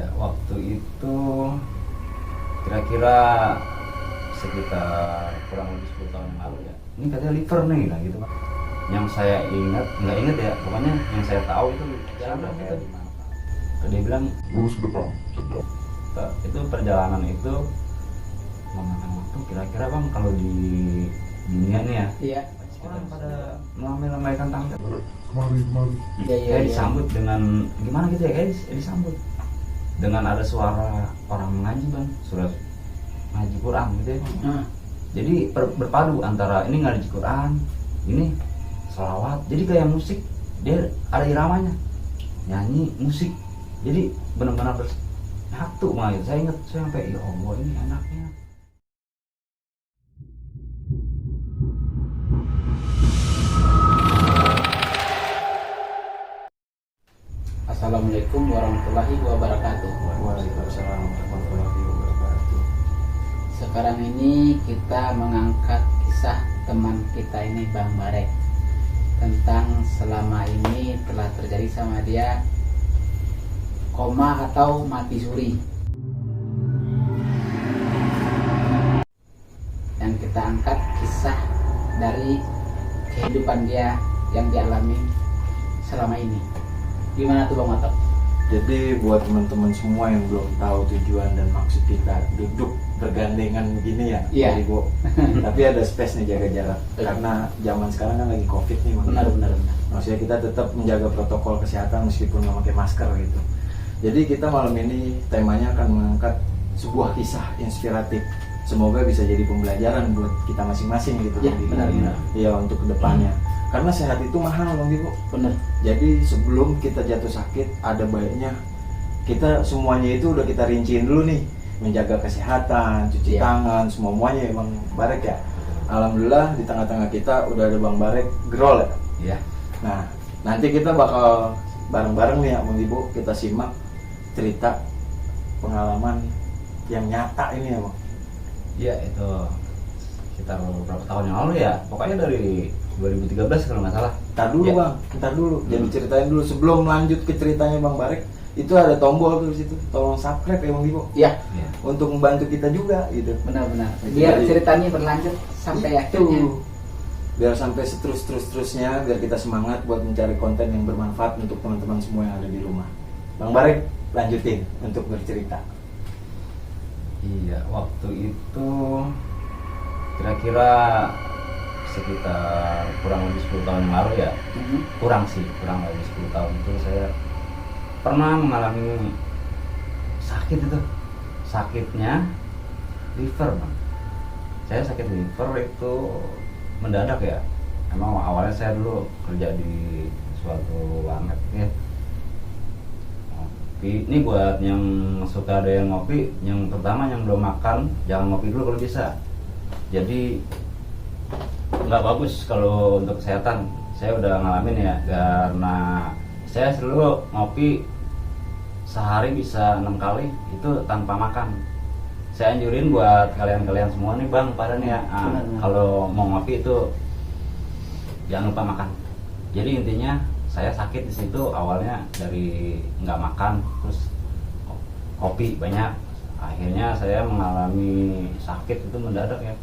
Iya, waktu itu kira-kira sekitar kurang lebih 10 tahun yang lalu ya. Ini katanya liver nih, lah gitu kan. Yang saya ingat, nggak inget ya, pokoknya yang saya tahu itu jalan kayak di mana. Dia bilang lurus ke depan. itu perjalanan itu memakan waktu kira-kira bang kalau di dunia nih ya. Iya. Orang pada melambai-lambaikan tangan. Kemari. Kayak disambut dengan gimana gitu ya, kayak disambut dengan ada suara orang mengaji bang, surat ngaji Quran gitu ya. Jadi berpadu antara ini ngaji Quran, ini sholawat, jadi kayak musik, dia ada iramanya, nyanyi musik, jadi benar-benar bersatu mah. Saya ingat saya sampai ya Allah ini enaknya. Assalamualaikum warahmatullahi wabarakatuh. Waalaikumsalam warahmatullahi wabarakatuh. Sekarang ini kita mengangkat kisah teman kita ini Bang Barek, tentang selama ini telah terjadi sama dia koma atau mati suri. Dan kita angkat kisah dari kehidupan dia yang dialami selama ini. Gimana tuh Bang Matok? Jadi buat teman-teman semua yang belum tahu tujuan dan maksud kita duduk bergandengan begini ya, Iya. Jadi, Bu. Tapi ada space nih, jaga jarak. Karena zaman sekarang kan lagi COVID nih, Bang. Benar. Maksudnya kita tetap menjaga protokol kesehatan meskipun nggak pakai masker gitu. Jadi kita malam ini temanya akan mengangkat sebuah kisah inspiratif. Semoga bisa jadi pembelajaran buat kita masing-masing gitu. Ya, Bang. benar. Iya, untuk kedepannya. Karena sehat itu mahal, Bang Ibu. Benar. Jadi sebelum kita jatuh sakit, ada baiknya kita semuanya itu udah kita rinciin dulu nih, menjaga kesehatan, cuci tangan, semuanya ya Bang Barek ya. Alhamdulillah di tengah-tengah kita udah ada Bang Barek Grol ya. Iya. Nah, nanti kita bakal bareng-bareng nih ya Bang Ibu, kita simak cerita pengalaman yang nyata ini ya Bang. Iya, itu sekitar beberapa tahun yang lalu ya, pokoknya dari 2013 kalau nggak salah. Ntar dulu Ya. Bang, ntar dulu. Jadi ceritain dulu sebelum lanjut ke ceritanya Bang Barek. Itu ada tombol tuh di situ, tolong subscribe ya Bang Ibu. Iya, Iya. Untuk membantu kita juga gitu. benar. Biar Jadi- ceritanya berlanjut sampai akhirnya. Biar sampai seterusnya, biar kita semangat buat mencari konten yang bermanfaat untuk teman-teman semua yang ada di rumah. Bang Barek, lanjutin untuk bercerita. Iya, waktu itu kira-kira sekitar kurang lebih 10 tahun yang lalu ya. Kurang lebih 10 tahun itu saya pernah mengalami sakit itu. Sakitnya liver bang. Saya sakit liver itu mendadak ya. Emang awalnya saya dulu kerja di suatu warnet ya. Ini buat yang suka ada yang ngopi, yang pertama yang belum makan jangan ngopi dulu kalau bisa. Jadi nggak bagus kalau untuk kesehatan. Saya udah ngalamin ya, karena saya selalu ngopi sehari bisa 6 kali itu tanpa makan. Saya anjurin buat kalian semua nih bang, pada nih ya, kalau mau ngopi itu jangan lupa makan. Jadi intinya saya sakit di situ awalnya dari nggak makan terus kopi banyak. Akhirnya saya mengalami sakit itu mendadak ya,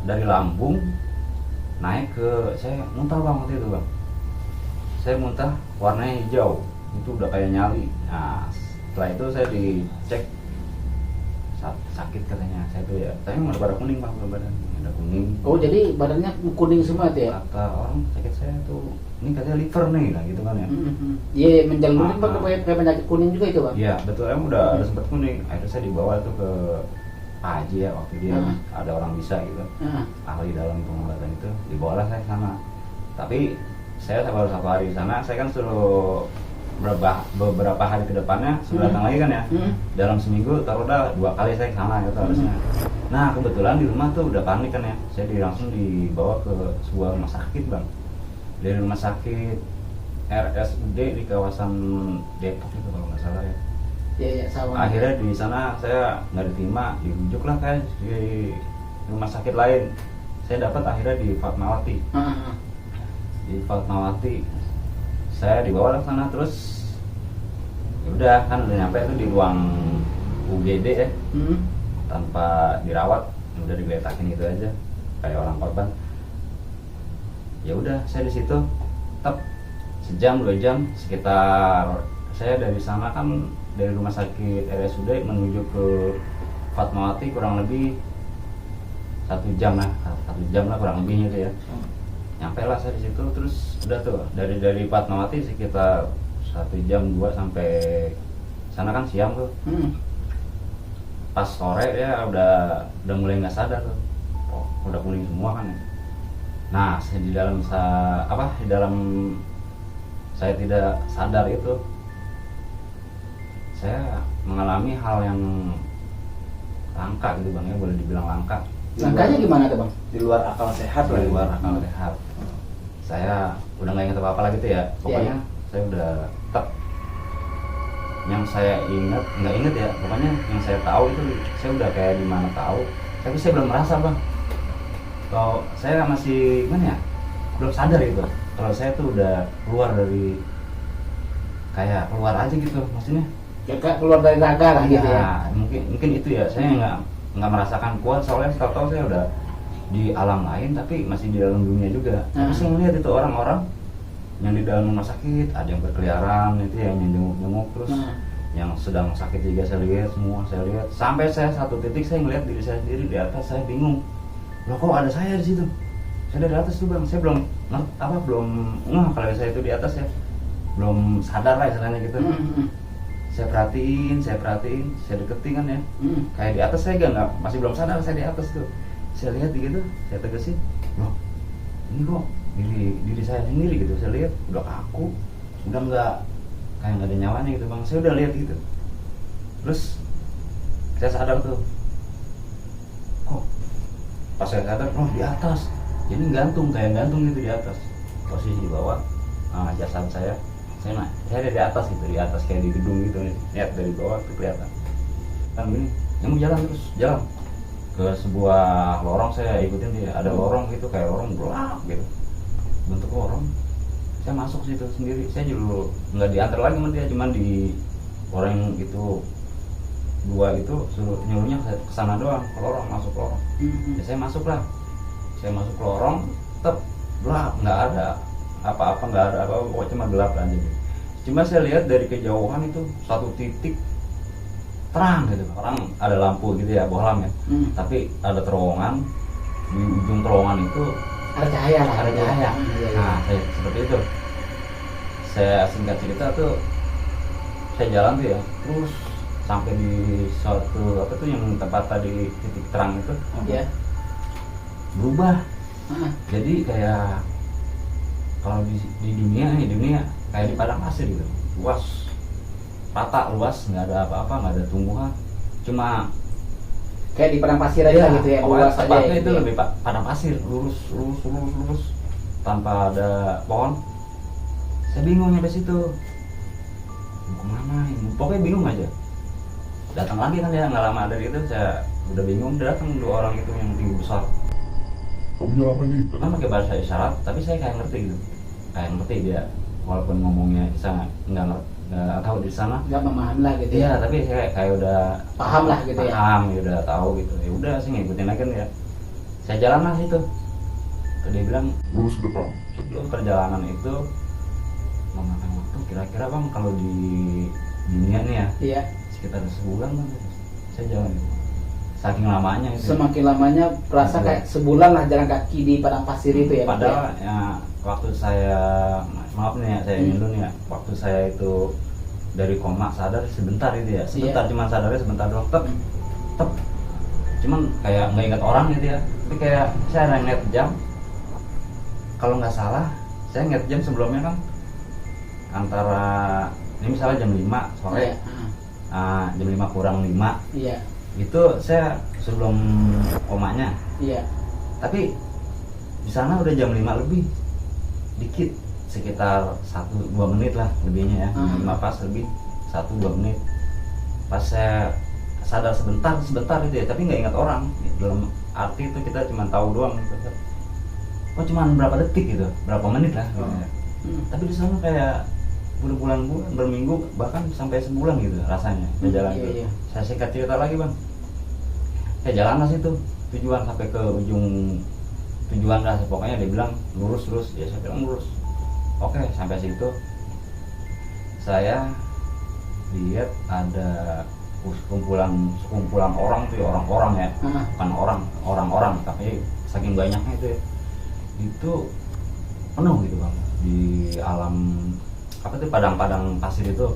dari lambung naik ke saya muntah bang waktu itu bang. Saya muntah warnanya hijau, itu udah kayak nyali. Nah setelah itu saya dicek sakit katanya. Saya tuh ya, saya nggak ada darah kuning bang, badan ada kuning. Oh, jadi badannya kuning semua tuh ya? Kata orang sakit saya tuh ini katanya liver nih lah gitu kan ya. Iya, menjalurin Bang kayak penyakit kuning juga itu Bang. Iya betul, emang udah ada sempat kuning. Akhirnya saya dibawa tuh ke Pak Haji ya, waktu dia ada orang bisa gitu, ahli dalam pengobatan itu. Dibawalah saya ke sana. Tapi saya baru 1 hari di sana, saya kan suruh beberapa hari ke depannya sudah datang lagi kan ya. Dalam seminggu taruhlah 2 kali saya ke sana gitu harusnya. Nah kebetulan di rumah tuh udah panik kan ya. Saya langsung dibawa ke sebuah rumah sakit bang. Dari rumah sakit RSUD di kawasan Depok itu kalau nggak salah ya. Iya, sama. Akhirnya di sana saya nggak diterima, dirujuklah kan di rumah sakit lain. Saya dapat akhirnya di Fatmawati. Di Fatmawati saya dibawa ke sana, terus Ya udah kan udah nyampe tuh di ruang UGD ya, tanpa dirawat, udah digeletakin gitu aja kayak orang korban. Ya udah saya di situ tetap sejam 2 jam sekitar. Saya dari sana kan dari rumah sakit RSUD menuju ke Fatmawati kurang lebih 1 jam lah, 1 jam lah kurang lebihnya itu ya. Nyampe lah saya di situ, terus udah tuh dari Fatmawati sekitar 1 jam 2 sampai sana kan siang tuh. Pas sore ya udah mulai nggak sadar tuh. Oh, udah kuning semua kan ya. Nah, di dalam saya tidak sadar itu, saya mengalami hal yang langka gitu bang ya, boleh dibilang langka. Langkahnya gimana tuh bang? Di luar akal sehat lah. Di luar akal sehat. Saya udah nggak ingat apa-apa lagi tuh ya. Pokoknya saya udah tetap yang saya nggak inget ya. Pokoknya yang saya tahu itu saya udah kayak di mana tahu. Tapi saya belum merasa bang. Kalau saya masih gimana ya, belum sadar gitu. Kalau saya tuh udah keluar dari kayak keluar aja gitu, maksudnya. Ya keluar dari raga lah gitu ya. Mungkin itu ya. Saya nggak merasakan kuat soalnya tahu saya udah di alam lain tapi masih di dalam dunia juga. Tapi saya ngeliat itu orang-orang yang di dalam rumah sakit ada yang berkeliaran itu ya, yang jenguk-jenguk terus yang sedang sakit juga saya lihat semua, saya lihat sampai saya satu titik saya ngeliat diri saya sendiri di atas. Saya bingung, loh kok ada saya di situ? Saya dari atas tuh bang, saya belum kalau saya itu di atas ya, belum sadar lah istilahnya gitu. Saya perhatiin, saya deketin kan ya, kayak di atas saya masih belum sadar saya di atas tuh. Saya lihat gitu, saya tegesin, loh ini kok diri saya sendiri gitu. Saya lihat udah kaku, udah kayak nggak ada nyawanya gitu bang. Saya udah lihat gitu, terus saya sadar tuh, kok pas saya sadar, oh di atas, jadi kayak gantung gitu di atas, posisi di bawah jasad saya dari atas gitu, di atas kayak di gedung gitu nih, lihat dari bawah tuh kelihatan kan gini. Saya mau jalan ke sebuah lorong, saya ikutin dia, ada lorong gitu kayak lorong gelap gitu, bentuk lorong. Saya masuk situ sendiri, saya juga nggak diantar lagi sama dia, cuman di orang itu dua itu nyuruhnya ke sana doang, ke lorong, masuk lorong. Ya, saya masuk ke lorong, tetap gelap, nggak ada apa-apa, pokoknya cuma gelap aja gitu. Cuma saya lihat dari kejauhan itu satu titik terang gitu, orang ada lampu gitu ya, bohlam ya, tapi ada terowongan, di ujung terowongan itu ada cahaya lah. Nah, seperti itu. Saya singkat cerita tuh, saya jalan tuh ya, terus sampai di suatu yang tempat tadi titik terang itu, berubah. Jadi kayak kalau di dunia kayak di padang pasir gitu, luas, rata, luas, nggak ada apa-apa, nggak ada tumbuhan, cuma kayak di padang pasir aja gitu ya, luas aja. Tempatnya itu lebih padang pasir, lurus, tanpa ada pohon. Saya bingung nyampe situ, mau kemana ini? Pokoknya bingung aja. Datang lagi kan ya, nggak lama dari itu saya udah bingung, datang 2 orang itu yang tinggi besar. Kamu apa nih? Kan pakai bahasa isyarat, tapi saya kayak ngerti gitu, dia walaupun ngomongnya saya nggak tahu di sana, nggak memahami lah gitu ya. Tapi saya kayak udah paham lah gitu ya. Udah tahu gitu. Ya udah saya ngikutin aja ya. Saya jalan lah situ. Dia bilang Lurus ke depan. Perjalanan itu memakan waktu kira-kira bang kalau di dunia nih ya, sekitar sebulan bang. Saya jalan gitu. Saking lamanya itu. Semakin lamanya berasa kayak sebulan lah jalan kaki di padang pasir itu ya. Padahal ya waktu saya, maaf nih ya, saya ingin dulu nih ya, waktu saya itu dari koma sadar sebentar itu ya, cuman sadarnya sebentar doang, tetep cuman kayak nggak ingat orang gitu ya. Tapi kayak saya ada ngeliat jam, kalau nggak salah saya ngeliat jam sebelumnya kan antara ini misalnya jam 5 sore, jam 5 kurang 5, itu saya sebelum komanya. Tapi di sana udah jam 5 lebih dikit, sekitar 1-2 menit lah lebihnya ya, 5 pas lebih 1-2 menit. Pas saya sadar sebentar itu ya, tapi nggak ingat orang. Dalam arti itu kita cuma tahu doang gitu. Oh cuma berapa detik gitu, berapa menit lah gitu ya. Tapi di sana kayak berbulan-bulan, berminggu, bahkan sampai sebulan gitu rasanya saya jalan Iya, itu. iya. Saya singkat cerita lagi bang, saya jalan lah situ tujuan sampai ke ujung tujuan lah, pokoknya dia bilang lurus, ya saya bilang lurus. Oke, sampai situ saya lihat ada sekumpulan orang tuh ya, orang-orang ya, bukan orang-orang, tapi saking banyaknya itu penuh gitu bang, di alam apa tuh padang-padang pasir itu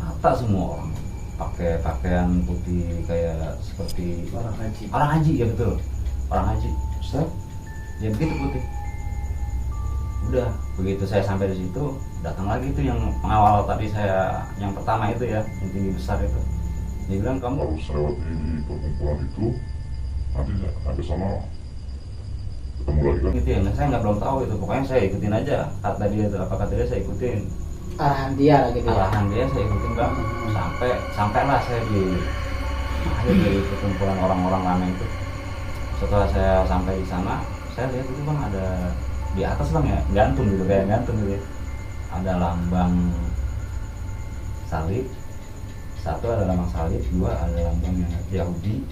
rata semua orang pakai pakaian putih kayak seperti orang haji ya, betul, orang haji. Set, ya begitu putih. Udah begitu saya sampai di situ, datang lagi itu yang pengawal tadi saya yang pertama itu ya, yang tinggi besar itu. Dia bilang kamu Harus lewati di perkumpulan itu, nanti sampai sana ketemu lagi kan. gitu ya. Nah, saya nggak belum tahu itu, pokoknya saya ikutin aja kata dia itu, apa kata dia saya ikutin. Arahan dia lah gitu ya. Arahan dia saya ikutin bang, sampailah saya di akhir dari perkumpulan orang-orang ramai itu. Setelah saya sampai di sana, saya lihat itu bang ada di atas bang ya, gantung gitu, kayak gantung gitu ya. Ada lambang salib, satu ada lambang salib, dua ada lambang yang Yahudi,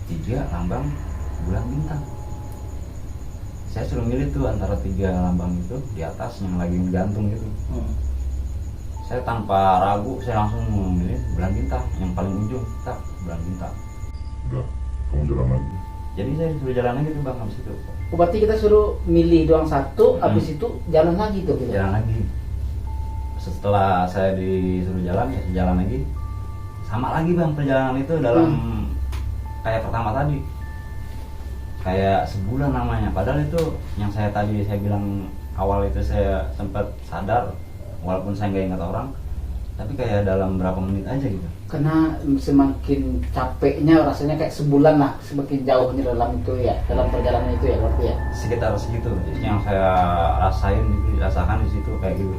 tiga lambang bulan bintang. Saya suruh milih tuh antara tiga lambang itu di atas yang lagi gantung gitu. Saya tanpa ragu, saya langsung memilih bulan bintang yang paling ujung, tak bulan bintang. Udah, kamu jalan lagi. Jadi saya disuruh jalan lagi tuh bang habis itu. Oh, berarti kita suruh milih doang satu, habis itu jalan lagi tuh gitu. Jalan lagi. Setelah saya disuruh jalan, ya saya jalan lagi. Sama lagi bang perjalanan itu dalam kayak pertama tadi. Kayak sebulan namanya. Padahal itu yang saya bilang awal itu saya sempat sadar, walaupun saya nggak ingat orang, tapi kayak dalam berapa menit aja gitu. Karena semakin capeknya rasanya kayak sebulan lah, semakin jauhnya dalam itu ya, dalam perjalanan itu ya berarti ya. Sekitar segitu. Yang saya rasakan di situ kayak gitu.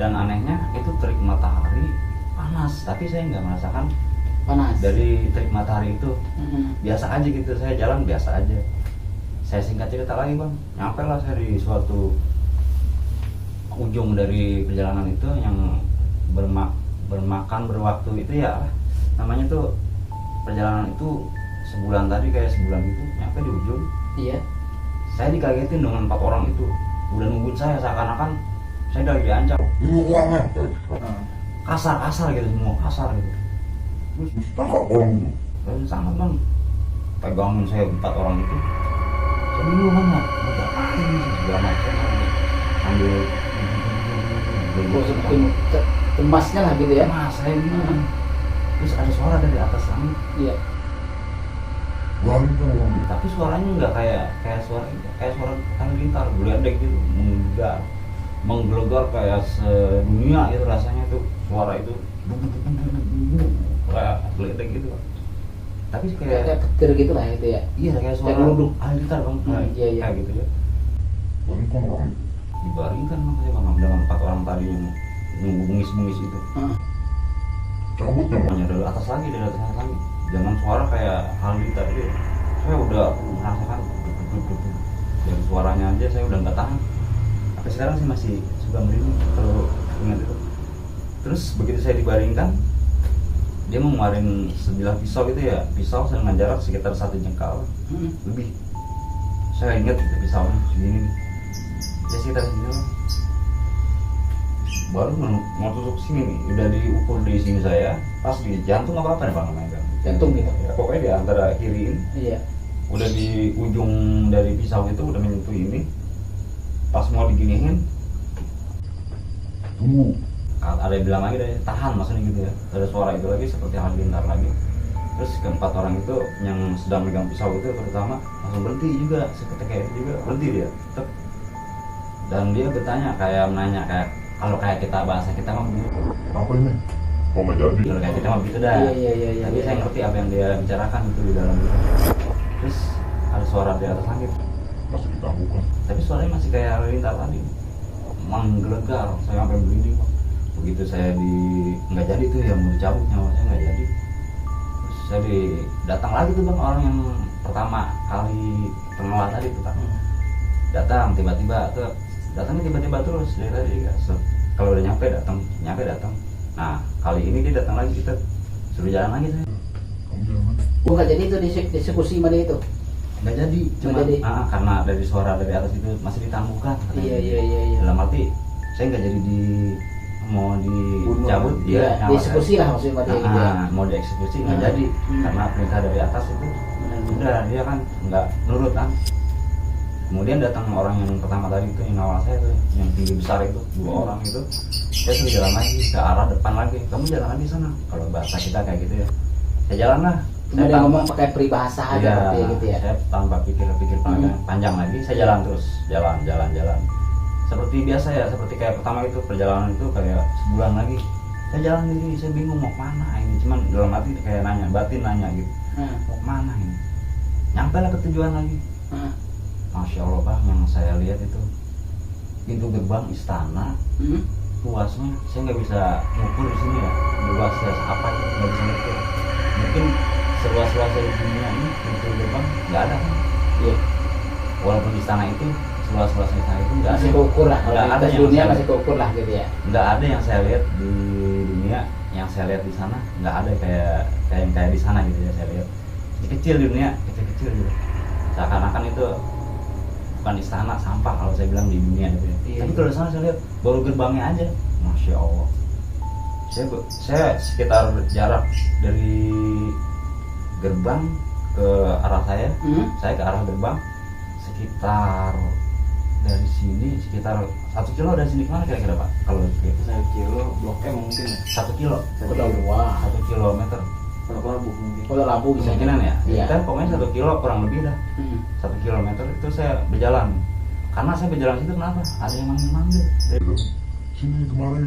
Dan anehnya itu terik matahari panas, tapi saya nggak merasakan Panas. dari terik matahari itu. Biasa aja gitu, saya jalan biasa aja. Saya singkat cerita lagi bang, nyampe lah saya di suatu ujung dari perjalanan itu yang bermakan berwaktu itu ya, namanya tuh perjalanan itu sebulan tadi kayak sebulan gitu. Nyampe di ujung, Iya. saya dikagetin dengan 4 orang itu, udah nungguin saya seakan-akan saya udah diancam. Ini uangnya. Kasar gitu, semua kasar gitu. Terus tangkap orang itu. Terus sangat bang, pegangin saya 4 orang itu. Saya bingung bang, mau ngapain sih segala macam, sambil Oh, semakin emasnya lah gitu ya. mas saya bingung. Terus ada suara dari atas langit, Iya. Berani kan orang itu. tapi suaranya nggak kayak suara halilintar, geledek gitu, menggelegar kayak sedunia itu rasanya tuh suara itu, kayak geledek gitu. Tapi Kayak petir gitu lah itu ya. iya kayak suara Kayak geruduk. halilintar bang, Iya, iya. kayak gitu ya. Berani kan orang itu. Dibaringkan makanya bang dengan 4 orang tadi yang nunggu bungis-bungis itu. Cabutnya mah. Hanya dari atas lagi, jangan suara kayak halilintar itu. Saya udah merasakan dari suaranya aja saya udah nggak tahan. Sampai sekarang sih masih suka merinding kalau ingat itu. Terus begitu saya dibaringkan, dia mau ngeluarin sebilah pisau gitu ya, pisau dengan jarak sekitar 1 jengkal lebih. Saya ingat itu pisaunya segini nih, ya sekitar segini lah. Baru mau tusuk sini nih, udah diukur di sini saya, pas di jantung apa ya bang namanya bang? Jantung gitu. Ya, pokoknya di antara kiri ini, Iya. udah di ujung dari pisau itu udah menyentuh ini. Pas mau diginiin, Tunggu. ada yang bilang lagi deh, tahan maksudnya gitu ya. Ada suara itu lagi seperti halilintar lagi. Terus keempat orang itu yang sedang megang pisau itu terutama langsung berhenti juga, seketika itu juga berhenti dia. Tetap. Dan dia bertanya kayak menanya kayak kalau kayak kita bahasa kita mah begitu. Apa ini? Kok nggak jadi? Kalau kayak kita mah begitu dah. Iya. Tapi saya ngerti apa yang dia bicarakan itu di dalam itu. Terus ada suara di atas langit. Masih ditangguhkan. Tapi suaranya masih kayak halilintar tadi, menggelegar. Saya sampai merinding Pak. Begitu saya nggak jadi tuh yang mau dicabut nyawa saya nggak jadi. Terus saya datang lagi tuh bang, orang yang pertama kali kenal tadi tuh Pak. Datang tiba-tiba tuh, datangnya tiba-tiba terus dari tadi ya. kalau udah nyampe datang. Nah kali ini dia datang lagi, kita suruh jalan lagi saya. Kamu jalan lagi. Oh nggak jadi itu dieksekusi sama dia itu? Nggak jadi, cuma jadi. karena dari suara dari atas itu masih ditangguhkan. Iya. Dalam arti saya nggak jadi mau dicabut, Iya, nyawa dieksekusi lah maksudnya sama dia gitu ya. mau dieksekusi nggak Hmm. jadi Hmm. karena perintah dari atas itu udah dia kan nggak nurut kan. Kemudian datang orang yang pertama tadi itu yang awal saya tuh, yang tinggi besar itu, 2 orang itu, saya suruh jalan lagi ke arah depan lagi. Kamu jalan lagi sana, kalau bahasa kita kayak gitu ya. Saya jalan lah. Cuma dia ngomong pakai peribahasa aja Iya, gitu ya. saya tanpa pikir panjang lagi, saya jalan terus, jalan. Seperti biasa ya, seperti kayak pertama itu perjalanan itu kayak sebulan lagi. Saya jalan sendiri, saya bingung mau kemana ini. Cuman dalam hati kayak nanya, batin nanya gitu, mau kemana ini. Nyampe lah ke tujuan lagi. Masya Allah Bang, yang saya lihat itu pintu gerbang istana luasnya saya nggak bisa ngukur di sini ya, luasnya apa gitu nggak bisa ngukur. Mungkin seluas-luasnya di dunia ini pintu gerbang nggak ada kan? Iya. Walaupun istana itu seluas-luasnya istana itu nggak ada. Masih keukur lah. Kalau Nggak di ada atas yang dunia saya masih keukur lah gitu ya. Nggak ada yang saya lihat di dunia, yang saya lihat di sana nggak ada kayak di sana gitu ya. Saya lihat kecil di dunia, kecil gitu. Seakan-akan itu bukan istana, sampah kalau saya bilang di dunia gitu ya. Iya. Tapi kalau di sana saya lihat baru gerbangnya aja, Masya Allah. Saya sekitar jarak dari gerbang ke arah saya ke arah gerbang sekitar dari sini sekitar 1 kilo dari sini kemana kira-kira Pak? Kalau gitu 1 kilo Blok M mungkin ya. 1 kilo, Udah wah. 1 kilometer. Kalau mungkin. Kalau lampu bisa. Kemungkinan ya. Iya. Kita pokoknya 1 kilo kurang lebih dah. 1 kilometer itu saya berjalan. Karena saya berjalan situ kenapa? Ada yang manggil-manggil. Sini kemari.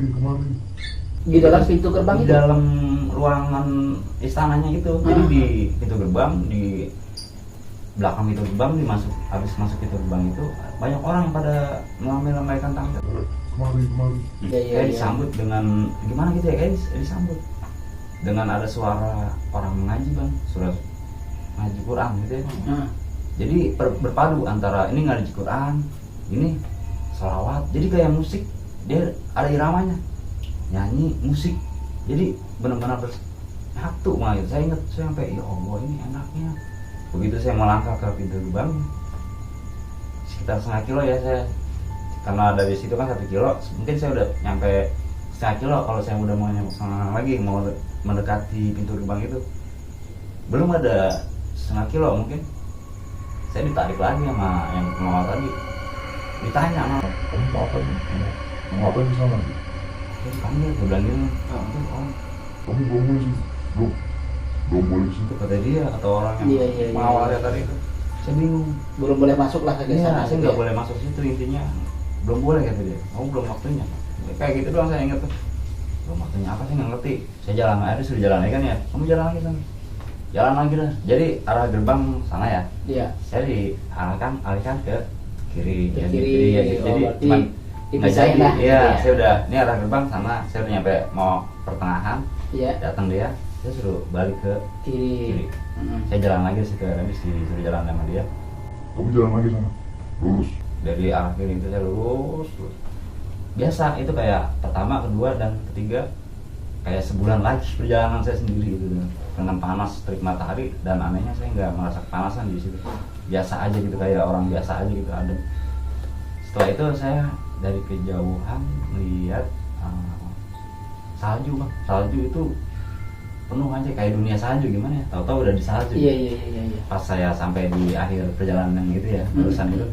Di dalam pintu gerbang Di itu. dalam ruangan istananya itu. Jadi di pintu gerbang, di belakang pintu gerbang, habis masuk pintu gerbang itu banyak orang yang pada melambaikan tangan. Kemari. Iya. Kayak disambut dengan gimana gitu ya, kayak disambut dengan ada suara orang mengaji Bang, suara ngaji Quran gitu ya. Jadi berpadu antara ini ngaji Quran, ini sholawat, jadi kayak musik, dia ada iramanya, nyanyi musik, jadi benar-benar bersatu gitu. Saya ingat saya sampai ya Allah ini enaknya. Begitu saya melangkah ke pintu gerbang sekitar 0,5 kilo ya saya, karena dari situ kan 1 kilo, mungkin saya udah nyampe 0,5 kilo. Kalau saya udah mau nyampe lagi mau mendekati pintu gerbang itu belum ada 0,5 kilo mungkin. Saya ditarik lagi sama yang pengawal tadi, ditanya sama Kamu ngapain? Kamu ngapain di sana? panggil, dia bilang gini, Kamu belum boleh sih. Belum boleh sih. itu kata dia, kata orang yang Iya. pengawalnya tadi itu. Saya bingung. Belum boleh masuk lah ke Iya, sana. saya nggak boleh masuk situ, intinya belum boleh kata dia. Kamu belum waktunya. Kayak gitu doang saya ingat tuh. Belum waktunya apa sih nggak ngerti. Saya jalan aja, sudah jalan lagi kan ya. Kamu jalan lagi sana. Jalan lagi dah. Jadi arah gerbang sana ya. Iya. Saya alihkan ke kiri. Ke Ya, kiri. ya, Oh, jadi berarti cuman nggak dipisahin jadi. lah. Iya, gitu saya udah ini arah gerbang sana. Saya udah nyampe mau pertengahan. Iya. Datang dia. Saya suruh balik ke Kiri. kiri. Saya jalan lagi sih ke habis disuruh jalan sama dia. Kamu jalan lagi sana. Lurus. Dari arah kiri itu saya lurus. Biasa itu kayak pertama, kedua, dan ketiga kayak sebulan lagi perjalanan saya sendiri gitu dengan panas terik matahari, dan anehnya saya nggak merasa kepanasan di situ, biasa aja gitu kayak orang biasa aja gitu adem. Setelah itu saya dari kejauhan melihat salju Bang, salju itu penuh aja kayak dunia salju gimana ya, tahu-tahu udah di salju. Iya. Pas saya sampai di akhir perjalanan gitu ya, barusan itu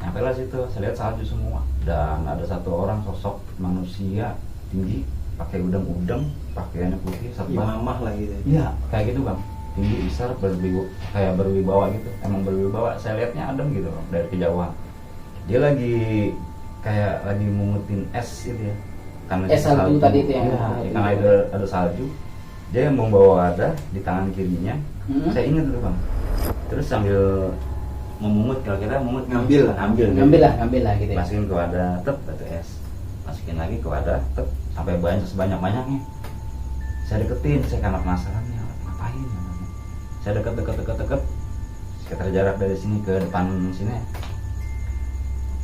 nyampe lah situ, saya lihat salju semua, dan ada satu orang sosok manusia tinggi pakai udeng-udeng, pakaiannya putih, Imamah lah gitu. iya kayak gitu Bang, tinggi besar, kayak berwibawa gitu, emang berwibawa. Saya lihatnya adem gitu Bang, dari kejauhan. Dia lagi kayak lagi mungutin es gitu ya, karena Es salju tadi itu yang iya, karena itu ada salju. Dia yang membawa wadah di tangan kirinya. Saya ingat tuh Bang, terus sambil memungut, kira-kira mungut Ngambil lah gitu ya. masukin ke wadah, tep, batu es, masukin lagi ke wadah, tep, sampai sebanyak-banyaknya. Saya deketin, saya karena penasaran ya ngapain namanya. Saya deket sekitar jarak dari sini ke depan sini.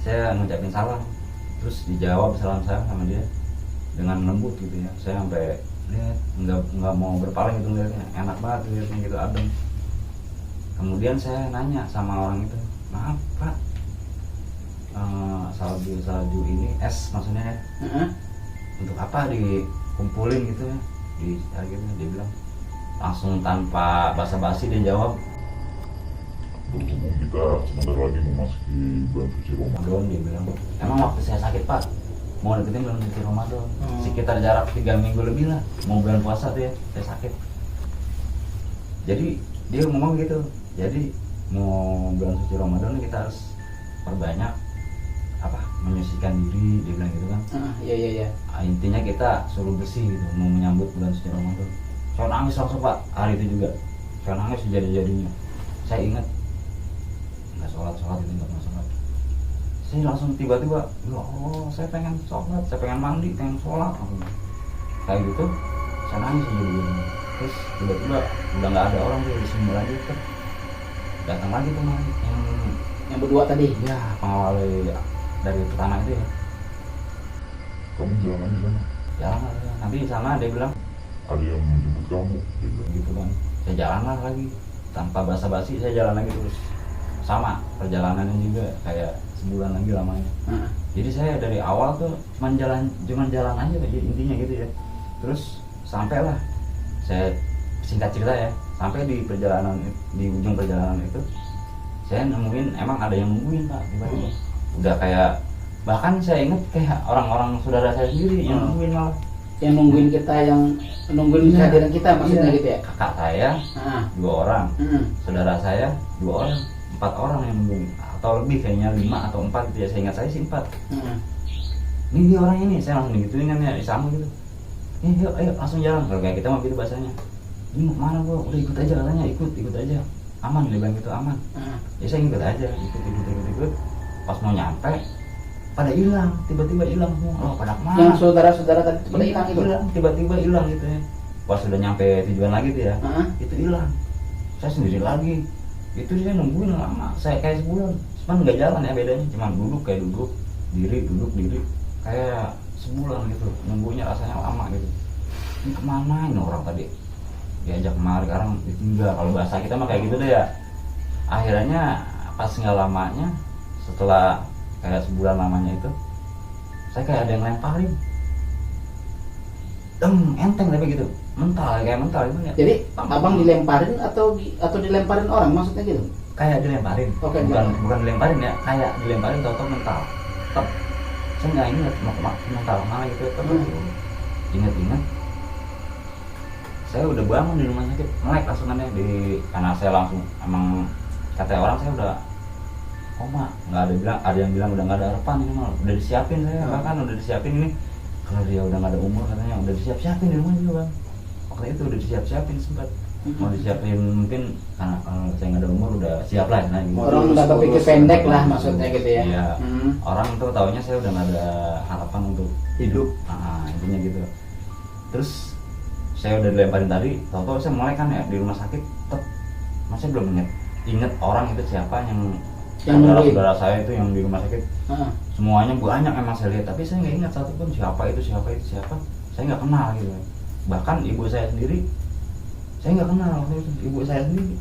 Saya ngucapin salam, Terus dijawab salam saya sama dia dengan lembut gitu ya. Saya sampai lihat nggak mau berpaling gitu lihatnya, enak banget lihatnya gitu, adem. Kemudian saya nanya sama orang itu, maaf Pak, salju ini es maksudnya ya, untuk apa dikumpulin gitu ya, gitu. Dia bilang langsung tanpa basa-basi dia jawab, berhubung kita sebentar lagi memasuki bulan suci Ramadan. Dia bilang, emang waktu saya sakit Pak, mau deketin bulan suci Ramadan, sekitar jarak 3 minggu lebih lah, mau bulan puasa tuh ya, saya sakit. Jadi dia ngomong gitu, jadi mau bulan suci Ramadan kita harus perbanyak menyucikan diri, dia bilang gitu kan. Iya. Intinya kita suruh bersih gitu, mau menyambut bulan suci Ramadan. Saya nangis langsung Pak, hari itu juga saya nangis sejadi-jadinya. Saya ingat nggak sholat itu nggak sholat. Saya langsung tiba-tiba, ya Allah, saya pengen sholat, saya pengen mandi, pengen sholat. Kayak gitu, saya nangis sejadi-jadinya. Terus tiba-tiba udah nggak ada orang tuh di sini lagi tuh. Datang lagi tuh Yang berdua tadi. ya pengawal dari pertama itu ya. Kamu jalan aja sana, Jalan aja. Nanti di sana dia bilang ada yang menjemput kamu, dia bilang. gitu kan. Saya jalan lah lagi tanpa basa-basi, saya jalan lagi terus. Sama perjalanannya juga kayak sebulan lagi lamanya. Jadi saya dari awal tuh cuman jalan aja jadi intinya gitu ya. Terus sampailah, saya singkat cerita ya, sampai di ujung perjalanan itu saya nemuin, emang ada yang nungguin Pak tiba-tiba. Udah kayak, bahkan saya inget kayak orang-orang saudara saya sendiri yang nungguin malah. Yang nungguin kita, yang nungguin kehadiran kita maksudnya gitu ya. Kakak saya 2 orang, saudara saya 2 orang, 4 orang yang nungguin, atau lebih kayaknya 5 atau 4 gitu ya, saya ingat saya sih 4. Ini dia orang ini, saya langsung digituin kan ya, disambung gitu. Yuk, ayo langsung jalan, kalau kayak kita mah gitu bahasanya. Ini mau kemana gua? Udah ikut aja katanya, ikut aja. Aman, dia bilang gitu, aman. Ya saya ikut aja, ikut. Pas mau nyampe, pada hilang, tiba-tiba hilang semua. Oh, pada kemana? Yang saudara-saudara tadi pada hilang itu. Tiba-tiba hilang gitu ya. Pas sudah nyampe tujuan lagi tuh ya, itu hilang. Saya sendiri lagi. Itu saya nungguin lama, saya kayak sebulan. Cuman nggak jalan ya bedanya, cuma duduk, duduk diri, kayak sebulan gitu. Nunggunya rasanya lama gitu. Ini kemana ini orang tadi? Diajak kemari, sekarang ditinggal. Kalau bahasa kita mah kayak gitu deh ya. Akhirnya pas nggak lamanya, setelah kayak sebulan lamanya itu, saya kayak ada yang lemparin. Enteng tapi gitu, mental itu ya. Jadi abang dilemparin atau dilemparin orang maksudnya gitu? Kayak dilemparin. Oke, bukan dilemparin ya, kayak dilemparin tau mental. Tetap saya nggak ingat mau mental mana gitu ya. Ingat saya udah bangun di rumah sakit, melek langsungannya karena saya langsung, emang kata orang saya udah koma, ada yang bilang udah nggak ada harapan ini malah, udah disiapin saya, bahkan udah disiapin ini kalau dia udah nggak ada umur katanya udah disiapin di rumah juga Bang. Waktu itu udah disiapin sempat mau disiapin, mungkin karena kalau saya nggak ada umur udah siap lah nah, gitu. Orang udah berpikir pendek lah maksudnya gitu ya. Iya. Orang tuh taunya saya udah nggak ada harapan untuk hidup, intinya gitu. Terus saya udah dilemparin tadi, tahu-tahu saya mulai kan ya di rumah sakit, masih belum inget orang itu siapa yang saudara saya itu yang di rumah sakit. Semuanya banyak emang saya lihat, tapi saya nggak ingat satupun siapa itu siapa, saya nggak kenal gitu. Bahkan ibu saya sendiri, saya nggak kenal waktu itu. Ibu saya sendiri,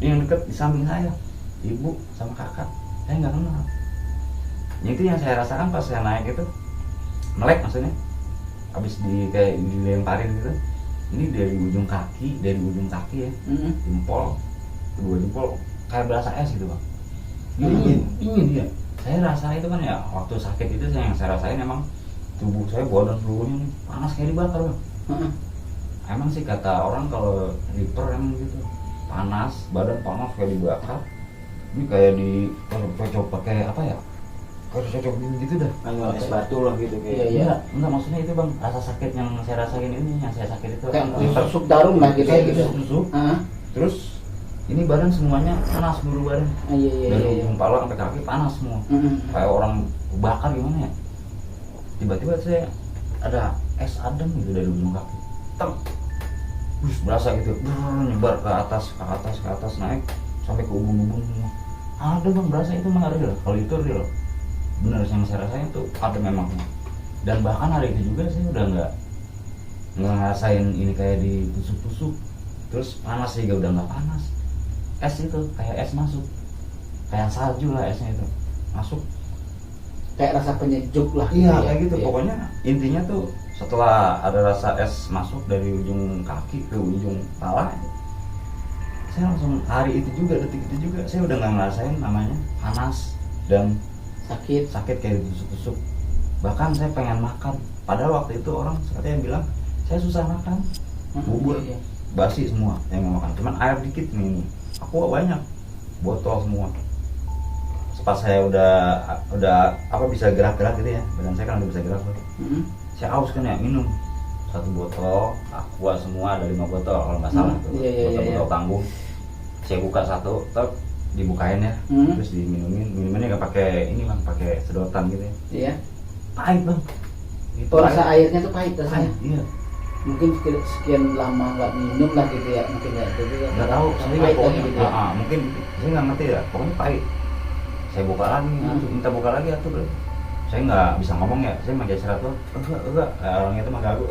dia yang deket di samping saya, ibu sama kakak, saya nggak kenal. Itu yang saya rasakan pas saya naik itu, melek maksudnya, habis kayak dilemparin gitu. Ini dari ujung kaki ya, jempol, kedua jempol kayak berasa es gitu Bang. Dingin dia. Saya rasa itu kan ya waktu sakit itu yang saya rasain emang tubuh saya, badan seluruhnya nih panas kayak dibakar Bang. Emang sih kata orang kalau hiper emang gitu, panas, badan panas kayak dibakar. Ini kayak cocok pakai apa ya? Kayak cocok gitu dah. Es batu lah gitu kayak. Iya. Enggak maksudnya itu Bang, rasa sakit yang saya rasain ini, yang saya sakit itu Kayak tusuk jarum lah gitu. kayak gitu tusuk. Terus ini badan semuanya panas, seluruh badan. Dari ujung kepala sampai kaki panas semua. Kayak orang bakar gimana ya? Tiba-tiba saya ada es adem gitu dari ujung kaki. Terus berasa gitu, nyebar ke atas naik sampai ke ubun-ubun semua. Ada Bang, berasa itu mah real. Kalau itu real. bener yang saya rasain tuh ada memang. Dan bahkan hari itu juga saya udah nggak ngerasain ini kayak ditusuk-tusuk, terus panas juga udah nggak panas. Es itu kayak es masuk, kayak salju lah esnya itu masuk. Kayak rasa penyejuk lah. Iya ya. kayak gitu. Iya. Pokoknya intinya tuh setelah ada rasa es masuk dari ujung kaki ke ujung kepala, saya langsung hari itu juga, detik itu juga saya udah nggak ngerasain namanya panas dan sakit. kayak ditusuk-tusuk. Bahkan saya pengen makan, padahal waktu itu orang katanya bilang saya susah makan, bubur Iya. basi semua yang mau makan, cuman air dikit nih, aku banyak botol semua. Pas saya udah apa bisa gerak-gerak gitu ya, badan saya kan udah bisa gerak. Saya haus kan ya, minum 1 botol aqua semua, ada 5 botol kalau nggak salah tuh, botol tanggung. Saya buka 1, terus dibukain ya, terus minumannya nggak pakai ini bang, pakai sedotan gitu ya. Iya. Pahit bang. Itu Rasa airnya tuh pahit rasanya. Iya. Mungkin sekian lama nggak minum lah gitu ya, mungkin ya. Jadi Nggak tahu, saya nggak pahit lagi pokoknya. gitu ya. Mungkin saya nggak ngerti ya, pokoknya pahit. Saya buka lagi, minta buka lagi atuh bro. Saya nggak bisa ngomong ya, saya pakai syarat tuh, enggak, orangnya itu mengganggu,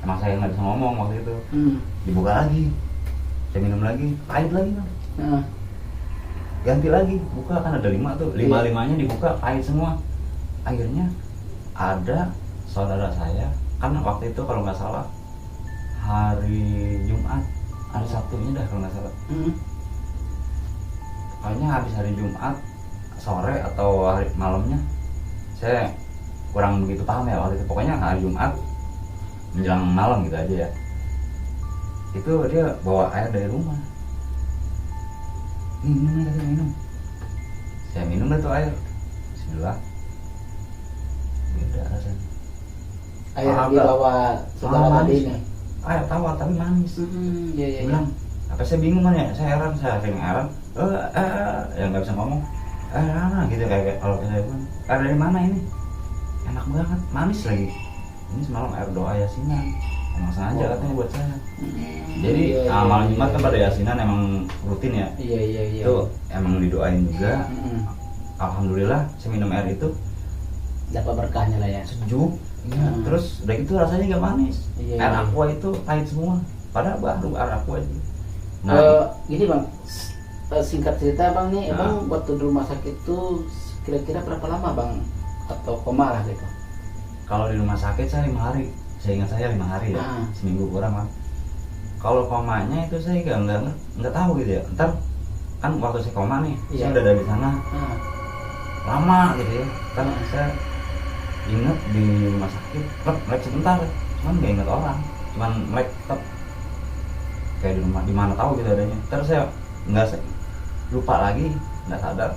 emang saya nggak bisa ngomong waktu itu. Dibuka lagi, saya minum lagi, pahit lagi bang. Ganti lagi, buka kan ada 5 tuh, 5-5-nya dibuka, pahit semua. Akhirnya ada saudara saya, kan waktu itu kalau nggak salah hari Jumat, hari Sabtunya dah kalau nggak salah. Pokoknya habis hari Jumat sore atau hari malamnya, saya kurang begitu paham ya waktu itu. Pokoknya hari Jumat menjelang malam gitu aja ya. Itu dia bawa air dari rumah. Minum ya, katanya minum. Saya minum lah tuh air. Bismillah. Beda rasanya. Air yang dibawa saudara tadi ini. Air tawar tapi manis. Iya. Bilang, apa saya bingung kan ya, saya heran, saya sering heran. Yang nggak bisa ngomong. Gitu kayak kalau saya pun. Air dari mana ini? Enak banget, manis lagi. Ini semalam air doa yasinan. Emang sengaja katanya buat saya. Jadi malam Jumat kan pada yasinan emang rutin ya. Iya. Itu emang didoain juga. Alhamdulillah saya minum air itu Dapat berkahnya lah ya. sejuk. Iya. Terus udah gitu rasanya nggak manis. Iya, Air iya. aqua itu pahit semua. Padahal baru air aqua aja. Gini bang, singkat cerita bang nih, bang waktu di rumah sakit itu kira-kira berapa lama bang atau koma lah gitu? Kalau di rumah sakit saya 5 hari. Saya ingat saya 5 hari ya, seminggu kurang lah. Kalau komanya itu saya nggak tahu gitu ya. Ntar kan waktu saya koma nih, saya udah dari sana lama gitu ya. Kan saya ingat di rumah sakit, melek sebentar, cuman nggak ingat orang, cuman melek tetap kayak di rumah, di mana tahu gitu adanya. Terus saya lupa lagi, nggak sadar,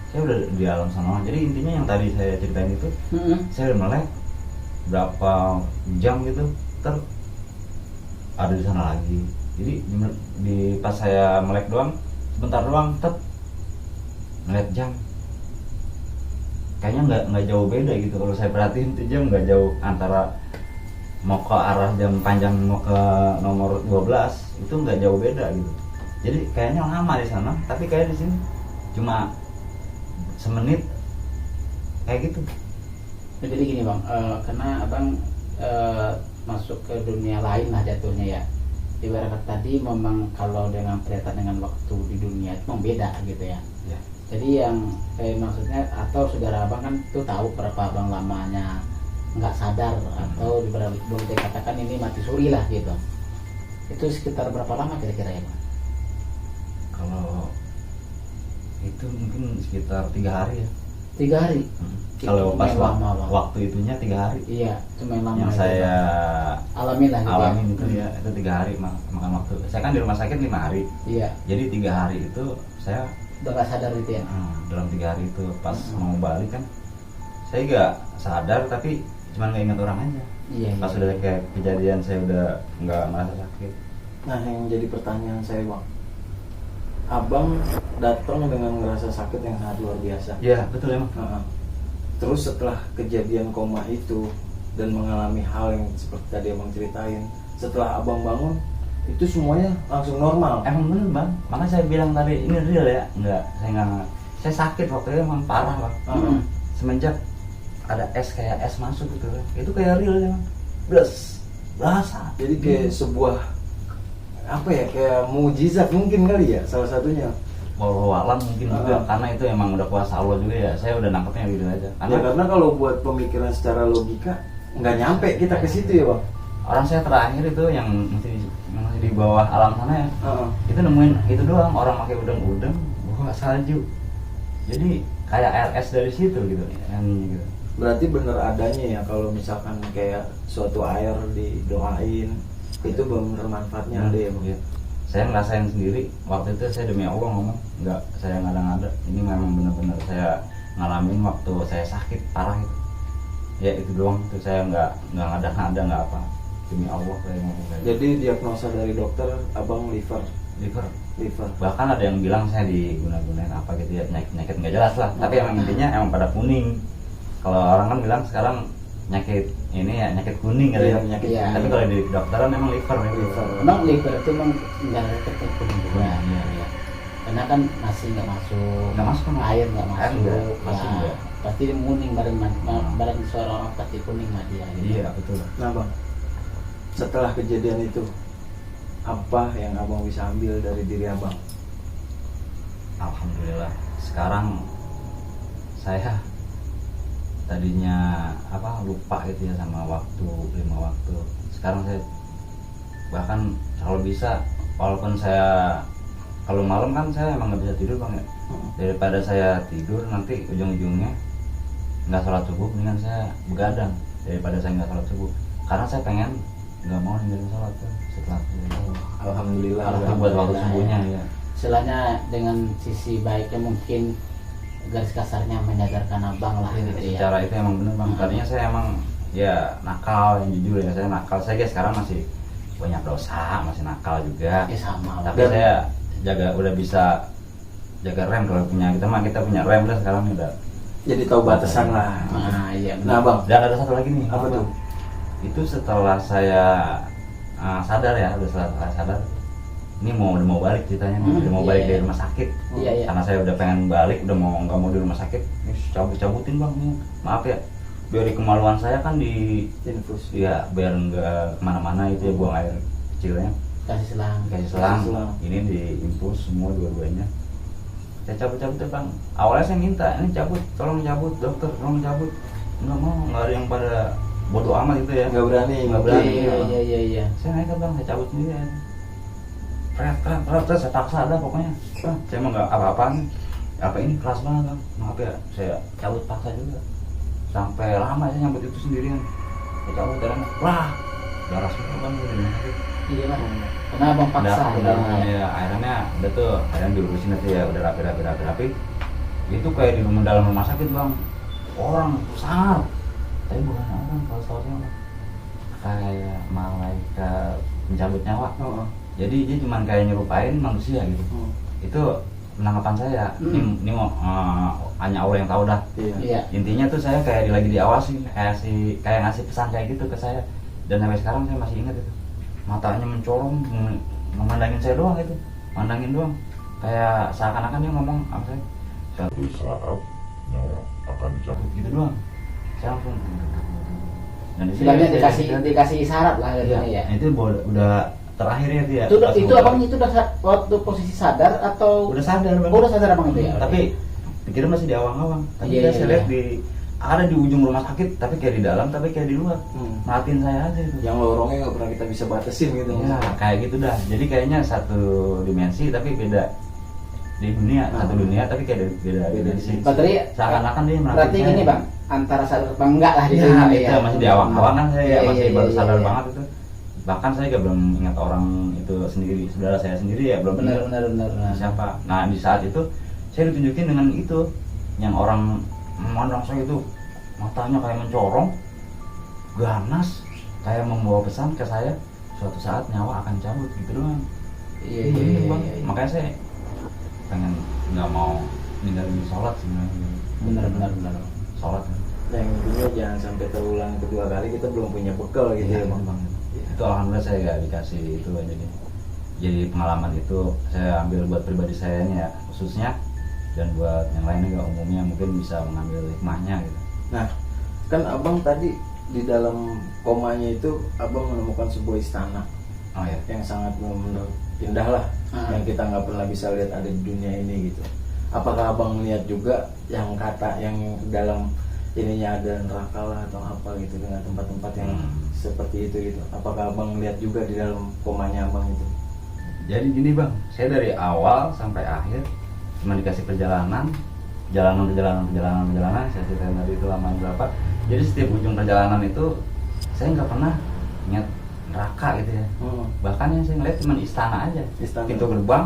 saya udah di alam sana. Jadi intinya yang tadi saya ceritain itu, saya udah melek berapa jam gitu, ada di sana lagi. Jadi di pas saya melek doang, sebentar doang, tetap ngeliat jam. Kayaknya nggak jauh beda gitu. Kalau saya perhatiin tuh jam nggak jauh antara mau ke arah jam panjang mau ke nomor 12 itu nggak jauh beda gitu. Jadi kayaknya lama di sana, tapi kayak di sini cuma semenit kayak gitu. Jadi gini bang, karena abang masuk ke dunia lain lah jatuhnya ya. Ibarat tadi memang kalau dengan kelihatan dengan waktu di dunia itu memang beda gitu ya. Jadi yang maksudnya atau saudara abang kan tuh tahu berapa abang lamanya nggak sadar atau belum dikatakan ini mati suri lah gitu. Itu sekitar berapa lama kira-kira ya bang? Kalau itu mungkin sekitar 3 hari ya. 3 hari. Kalau pas lama, waktu itunya 3 hari. Iya, cuma lama. Yang saya alamin lah gitu. Alamin itu ya, itu 3 hari makan waktu. Saya kan di rumah sakit 5 hari. Iya. Jadi 3 hari itu saya udah nggak sadar gitu ya. Dalam 3 hari itu pas mau balik kan, saya nggak sadar tapi cuma nggak ingat orang aja. Iya. Pas udah kayak kejadian saya udah nggak merasa sakit. Nah yang jadi pertanyaan saya bang, abang datang dengan ngerasa sakit yang sangat luar biasa. Iya betul emang. Terus setelah kejadian koma itu dan mengalami hal yang seperti tadi abang ceritain, setelah abang bangun itu semuanya langsung normal. Emang bener bang, makanya saya bilang tadi ini real ya. Enggak, saya sakit waktu itu emang parah bang. semenjak ada es kayak es masuk gitu, itu kayak real ya, belas berasa. Jadi kayak sebuah apa ya, kayak mujizat mungkin kali ya salah satunya. Walau alam mungkin juga, karena itu emang udah kuasa Allah juga ya. Saya udah nangkepnya gitu aja. Karena kalau buat pemikiran secara logika nggak nyampe kita ke situ ya bang. Orang saya terakhir itu yang masih di bawah alam sana ya, itu nemuin itu doang, orang pakai udang-udang bawa salju. Jadi kayak air es dari situ gitu, gitu. Berarti bener adanya ya kalau misalkan kayak suatu air didoain itu bener manfaatnya ada ya bang. Iya. Saya ngerasain sendiri waktu itu, saya demi Allah ngomong, nggak, saya ngada-ngada, ini memang benar-benar saya ngalamin waktu saya sakit parah itu. Ya itu doang, itu saya nggak ngada-ngada, nggak apa, demi Allah saya ngomong kayak gitu. Jadi diagnosa dari dokter abang liver. Bahkan ada yang bilang saya diguna-gunain apa gitu ya, nyakit nggak jelas lah, tapi emang intinya emang pada kuning. Kalau orang kan bilang sekarang nyakit ini ya, nyakit kuning gitu ya, Penyakit Iya. tapi kalau di kedokteran emang liver ya. Memang liver itu memang nggak ketemu kuning juga. Iya. Karena kan nasi nggak masuk, Nggak masuk, kan? air nggak Air masuk, nggak, masuk ya, nggak. pasti kuning barang seorang orang pasti kuning mah dia. Gitu. Iya betul. Nah bang, setelah kejadian itu apa yang abang bisa ambil dari diri abang? Alhamdulillah sekarang saya tadinya lupa gitu ya sama waktu, 5 waktu. Sekarang saya bahkan kalau bisa, walaupun saya kalau malam kan saya emang nggak bisa tidur bang ya, daripada saya tidur nanti ujung-ujungnya nggak sholat subuh, mendingan saya begadang daripada saya nggak sholat subuh, karena saya pengen nggak mau ninggalin sholat tuh setelah itu. Alhamdulillah. Itu buat waktu subuhnya ya. Istilahnya dengan sisi baiknya mungkin garis kasarnya menyadarkan abang lah gitu ya. Secara itu emang bener bang, tadinya saya emang ya nakal, yang jujur ya, saya nakal. Saya sekarang masih banyak dosa, masih nakal juga. Ya sama. Tapi saya udah bisa jaga rem. Kalau kita punya rem lah sekarang udah. Jadi tahu batasan lah. Nah, iya Nah bang, Dan ada satu lagi nih. apa tuh? Itu setelah saya sadar ya, udah setelah saya sadar, ini udah mau balik ceritanya, udah mau balik dari rumah sakit. Iya. Karena saya udah pengen balik, udah nggak mau di rumah sakit. Cabutin bang, nih maaf ya, biar di kemaluan saya kan di Infus. ya biar nggak kemana-mana itu ya, buang air kecilnya, Kasih selang. selang. ini di infus semua dua-duanya. Saya cabut ya bang, awalnya saya minta ini cabut, tolong cabut dokter, tolong cabut. Nggak mau, nggak ada yang pada bodoh amat itu ya, Nggak berani. Nggak berani. Iya. saya nekat bang, saya cabut sendiri aja. Saya paksa ada pokoknya. Saya mau nggak apa-apaan, apa ini keras banget bang, maaf ya, saya cabut paksa juga. Sampai lama saya nyambut itu sendirian. Saya cabut wah, darah semua bang di rumah sakit. Iya lah. Karena abang paksa. Ya, akhirnya udah tuh, akhirnya diurusin nanti ya, udah rapi. Itu kayak di dalam rumah sakit bang, orang sangar, tapi bukan orang, kalau tahu siapa, kayak malaikat mencabut nyawa. Jadi dia cuma kayak nyerupain manusia gitu. Itu penanggapan saya. Ini mau hanya Allah yang tahu dah. Iya. Intinya tuh saya kayak lagi diawasi, kayak ngasih pesan kayak gitu ke saya. Dan sampai sekarang saya masih ingat itu. Matanya mencorong, memandangin saya doang itu, mandangin doang. Kayak seakan-akan dia ngomong apa saya? Suatu saat nyawa akan dicabut. Gitu doang. Saya langsung. Dan di sini Istilahnya saya- dikasih isyarat lah gitu Iya, ya. itu udah terakhirnya dia. Itu abang itu udah waktu posisi sadar atau udah sadar bang. Oh, udah sadar abang itu ya. Tapi pikirnya masih di awang-awang. Tapi Iya, saya iya. lihat ada di ujung rumah sakit, tapi kayak di dalam, tapi kayak di luar. Matiin saya aja itu. Yang lorongnya nggak pernah kita bisa batasin gitu. Ya, kayak gitu dah. Jadi kayaknya satu dimensi tapi beda di dunia, satu dunia tapi kayak beda dimensi. Berarti Seakan-akan dia merhatiin berarti saya. gini bang, antara sadar apa enggak lah di Iya, sini itu masih di awang-awang kan saya Iya, masih iya, baru iya, sadar iya. banget itu. Bahkan saya juga belum ingat orang itu sendiri, saudara saya sendiri ya belum ingat Benar. siapa. Nah di saat itu saya ditunjukin dengan itu, yang orang memandang saya itu matanya kayak mencorong, ganas, kayak membawa pesan ke saya, suatu saat nyawa akan cabut gitu doang. Iya. Bang. Makanya saya pengen nggak mau ninggalin sholat sebenarnya. Benar. Sholat. Yang intinya jangan sampai terulang kedua kali, kita belum punya bekal gitu ya bang. Itu alhamdulillah saya gak dikasih itu aja nih. Jadi pengalaman itu saya ambil buat pribadi saya nih ya, khususnya dan buat yang lainnya juga umumnya mungkin bisa mengambil hikmahnya gitu. Nah, kan abang tadi di dalam komanya itu abang menemukan sebuah istana Oh ya. yang sangat benar-benar indah lah, yang kita nggak pernah bisa lihat ada di dunia ini gitu. Apakah abang lihat juga yang kata yang dalam ininya ada neraka lah atau apa gitu dengan tempat-tempat yang seperti itu gitu? Apakah abang lihat juga di dalam komanya abang itu? Jadi gini bang, saya dari awal sampai akhir cuma dikasih perjalanan, perjalanan. Saya ceritain tadi itu lamanya berapa. Jadi setiap ujung perjalanan itu saya nggak pernah ingat neraka gitu ya. Bahkan yang saya ngeliat cuma istana aja. Pintu gerbang,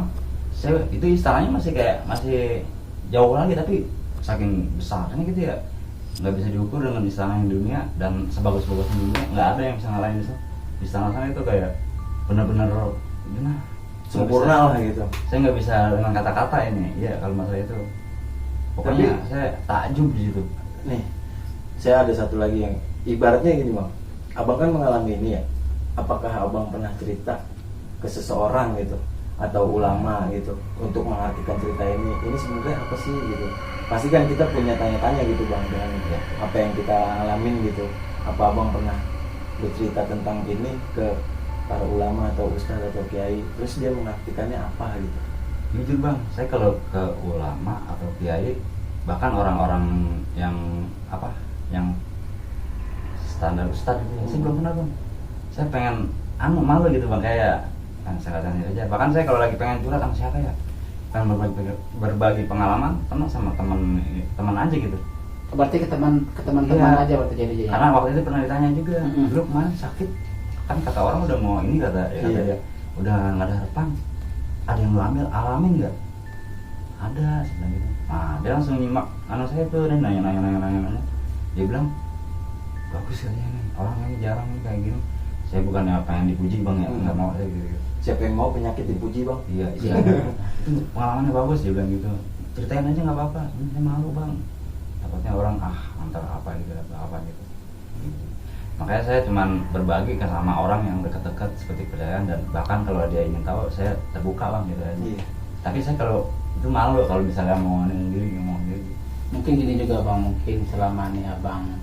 saya itu istananya masih jauh lagi tapi saking besarnya gitu ya, nggak bisa diukur dengan istana yang di dunia dan sebagus-bagus di dunia nggak ada yang bisa ngalahin itu. Istana sana itu kayak benar-benar gimana? Sempurna lah gitu. Saya nggak bisa dengan kata-kata ini, ya kalau masalah itu. Pokoknya saya takjub di situ. Nih, saya ada satu lagi yang ibaratnya gini bang, abang kan mengalami ini ya. Apakah abang pernah cerita ke seseorang gitu atau ulama gitu untuk mengartikan cerita ini sebenarnya apa sih gitu? Pasti kan kita punya tanya-tanya gitu bang dengan apa yang kita alamin gitu. Apa abang pernah bercerita tentang ini ke para ulama atau ustadz atau kiai, terus dia mengartikannya apa gitu? Jujur bang, saya kalau ke ulama atau kiai, bahkan orang-orang yang standar ustadz gitu, saya belum pernah bang. Saya pengen malu gitu bang, kayak saya aja. Bahkan saya kalau lagi pengen curhat sama siapa ya, pengen berbagi pengalaman sama teman aja gitu. Berarti ke teman-teman aja waktu jadi. Karena waktu itu pernah ditanya juga, dulu kemarin sakit, kan kata orang udah mau ini kata dia, udah nggak ada harapan. Ada yang lu alamin nggak? Ada, sebenarnya gitu. Nah dia langsung nyimak anak saya tuh dan nanya. Dia bilang bagus kali ini, orang ini jarang nih kayak gini. Saya bukannya pengen dipuji bang ya, nggak mau saya gitu. Siapa yang mau penyakit dipuji bang? Iya. Itu pengalamannya bagus, dia bilang gitu. Ceritain aja nggak apa-apa, saya malu bang. Takutnya orang antar apa gitu. Makanya saya cuman berbagi sama orang yang dekat-dekat seperti percayaan, dan bahkan kalau dia ingin tahu saya terbuka bang gitu aja. Tapi saya kalau itu malu kalau misalnya mau ngomong sendiri. Mungkin gini juga bang, mungkin selama ini abang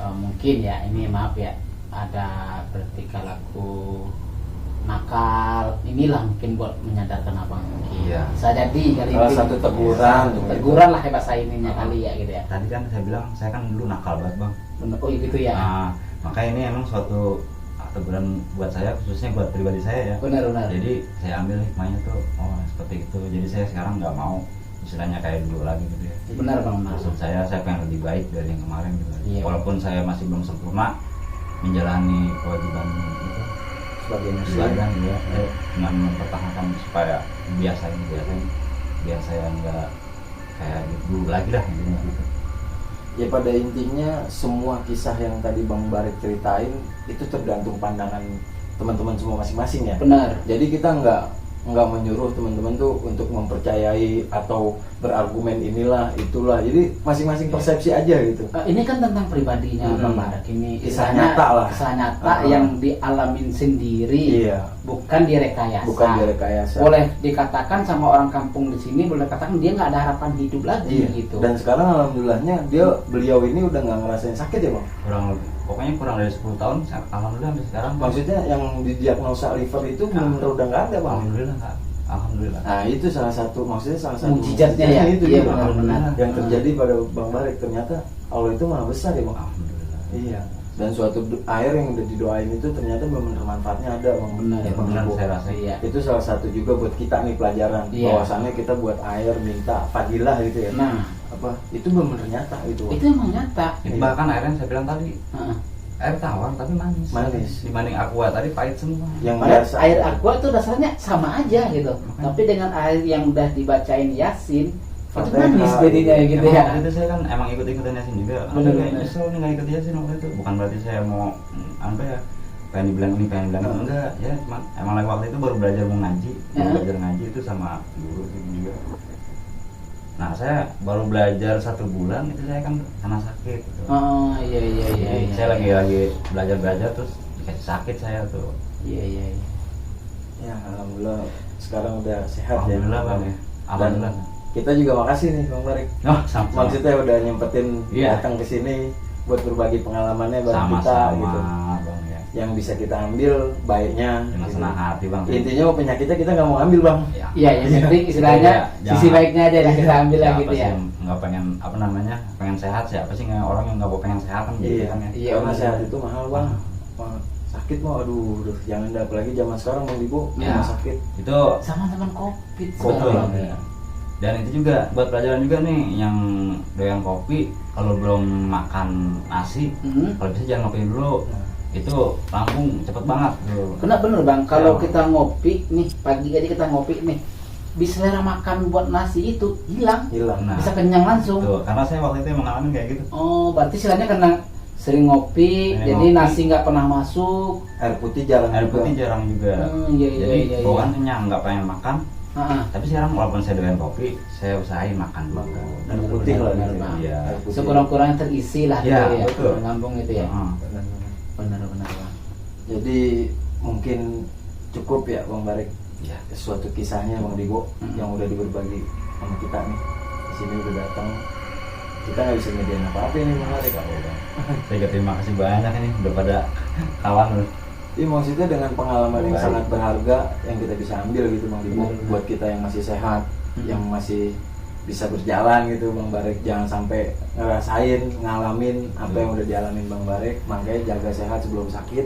mungkin ya ini maaf ya, ada berarti laku nakal, inilah mungkin buat menyadarkan abang mungkin. Iya. Bisa jadi kali salah satu teguran lah bahasa ininya kali ya gitu ya. Tadi kan saya bilang saya kan dulu nakal banget bang. Bener, oh gitu ya. Nah, makanya ini emang suatu teguran buat saya, khususnya buat pribadi saya ya. Benar. Jadi saya ambil hikmahnya tuh, seperti itu. Jadi saya sekarang nggak mau istilahnya kayak dulu lagi gitu ya. Benar bang. Maksud saya pengen lebih baik dari yang kemarin gitu. Iya. Walaupun saya masih belum sempurna menjalani kewajiban itu sebagai muslim ibadah ya, dengan mempertahankan supaya biar saya nggak kayak dulu lagi lah gitu. Ya pada intinya semua kisah yang tadi Bang Barik ceritain itu tergantung pandangan teman-teman semua masing-masing ya. Benar. Jadi kita nggak menyuruh teman-teman tuh untuk mempercayai atau berargumen inilah itulah. Jadi masing-masing persepsi aja gitu. Ini kan tentang pribadinya Bang Barik, ini Kisah nyata lah. Kisah nyata yang dialamin sendiri. Iya. Bukan direkayasa. Bukan direkayasa. Boleh dikatakan sama orang kampung di sini, boleh katakan dia nggak ada harapan hidup lagi gitu. Dan sekarang alhamdulillahnya beliau ini udah nggak ngerasain sakit ya bang. Pokoknya kurang dari 10 tahun alhamdulillah sampai sekarang. Maksudnya yang didiagnosa liver itu benar-benar udah nggak ada bang. Alhamdulillah. Nah itu salah satu mujizatnya ya. Itu iya, juga benar. yang terjadi pada Bang Barik, ternyata Allah itu maha besar ya bang. Alhamdulillah. Iya. Dan suatu air yang udah didoain itu ternyata benar manfaatnya ada bang. Benar. Ya, benar saya rasa. Iya. Itu salah satu juga buat kita nih pelajaran. Iya. Bahwasannya kita buat air minta fadilah gitu ya. Nah, itu benar nyata itu. Itu emang nyata. Itu bahkan airnya saya bilang tadi air tawar tapi manis. Dibanding aqua tadi pahit semua. Yang biasa air aqua itu dasarnya sama aja gitu. Tapi dengan air yang udah dibacain Yasin itu manis jadinya gitu ya. Waktu itu saya kan emang ikut-ikutan Yasin juga. Bener. Nyesel nih nggak ikut Yasin waktu itu. Bukan berarti saya mau pengen dibilang ini enggak ya, cuman emang lagi waktu itu baru belajar mau ngaji. Belajar ngaji itu sama guru juga. Nah saya baru belajar 1 bulan itu saya kan kena sakit gitu. Oh iya. Saya lagi belajar terus dikasih sakit saya tuh. Iya. Ya alhamdulillah sekarang udah sehat Alhamdulillah ya. bang ya. Alhamdulillah. kita juga makasih nih Bang Barik. Oh, sama-sama. Maksudnya udah nyempetin Iya. datang ke sini buat berbagi pengalamannya bareng kita Sama-sama, gitu. Bang ya. Yang bisa kita ambil baiknya. Dengan gitu. senang hati, Bang. Intinya penyakitnya kita nggak mau ambil Bang. Ya. Iya, yang penting istilahnya sisi baiknya aja yang kita ambil lah Siapa gitu sih ya. yang nggak pengen apa namanya pengen sehat, siapa sih nggak orang yang nggak mau pengen sehat kan gitu Iya, kan ya. Iya, karena benar. sehat itu mahal Bang. Wah, sakit mah aduh, jangan dah apalagi zaman sekarang Bang Dibo Ya. rumah sakit. Itu Sama teman COVID betul. sebenarnya. Dan itu juga buat pelajaran juga nih yang doyan kopi, kalau belum makan nasi, Hmm. kalau bisa jangan ngopi dulu. Itu lambung cepet banget tuh. Kena bener Bang, kalau Ya. kita ngopi nih, pagi aja kita ngopi nih, bisa selera makan buat nasi itu hilang, Hilang. Nah, bisa kenyang langsung. tuh, karena saya waktu itu mengalami kayak gitu. Oh, berarti istilahnya karena sering ngopi, Sering jadi ngopi. nasi nggak pernah masuk. Air putih jarang Air juga. putih jarang juga. Iya, iya, Jadi iya, iya. bawaan kenyang, nggak pengen makan. Ah, Tapi sekarang walaupun saya doyan kopi, saya usahain makan dulu. Air putih lah benar, gitu. Bang. Iya. Air putih. sekurang-kurangnya terisi lah Iya, gitu ya, betul. lambung itu ya. Heeh. Benar-benar. Benar-benar Bang. Jadi mungkin cukup ya Bang Barik Iya. suatu kisahnya Bang Dibo Mm-mm. yang udah berbagi sama kita nih. Di sini udah datang. Kita nggak bisa nyediain apa-apa ini Bang Barik. Saya juga terima kasih banyak ini udah pada kawan loh. Iya maksudnya dengan pengalaman yang Baik. sangat berharga yang kita bisa ambil gitu Bang Dibo Benar. buat kita yang masih sehat, Mm-mm. yang masih bisa berjalan gitu Bang Barik, jangan sampai ngerasain, ngalamin apa yang udah dialamin Bang Barik. Makanya jaga sehat sebelum sakit.